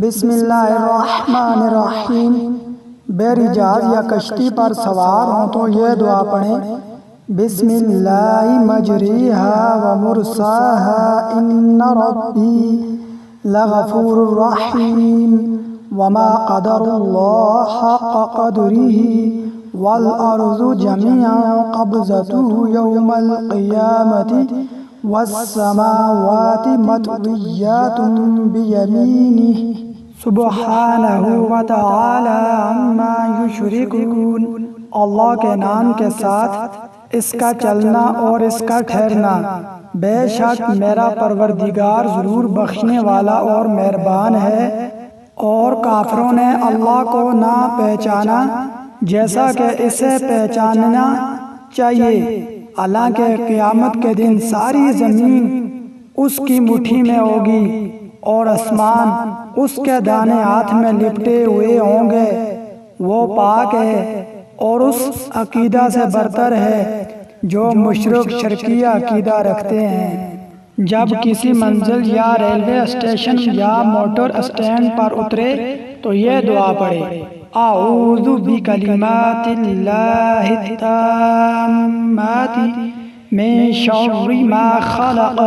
بسم اللہ الرحمن الرحیم۔ بحری جہاز یا کشتی پر سوار ہوں تو یہ دعا پڑھیں: بسم اللہ مجریہا ومرساہا ان ربی لغفور رحیم وما قدر اللہ حق قدرہ والارض جميعا قبضته یوم القیامت والسماوات مطویات بیمینہ سبحانہ وتعالی عما یشرکون۔ اللہ کے نام کے ساتھ اس کا چلنا اور اس کا ٹھہرنا۔ بے شک میرا پروردگار ضرور بخشنے والا اور مہربان ہے۔ اور کافروں نے اللہ کو نہ پہچانا جیسا کہ اسے پہچاننا چاہیے، حالانکہ قیامت کے دن ساری زمین اس کی مٹھی میں ہوگی اور آسمان اس کے دائیں ہاتھ میں لپٹے ہوئے ہوں گے۔ وہ پاک ہے اور اس عقیدہ سے برتر ہے جو مشرک شرکیہ عقیدہ رکھتے ہیں۔ جب کسی منزل یا ریلوے اسٹیشن یا موٹر اسٹینڈ پر اترے تو یہ دعا پڑھے: اعوذ بکلمات اللہ التامات من شر ما خلق۔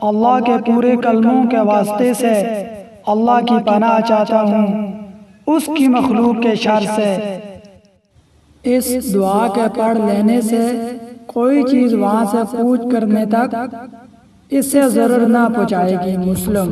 اللہ کے پورے کلموں کے واسطے سے اللہ کی پناہ چاہتا ہوں اس کی مخلوق کے شر سے۔ اس دعا کے پڑھ لینے سے کوئی چیز وہاں سے کوچ کرنے تک اس سے ضرر نہ پہنچائے گی۔ مسلم۔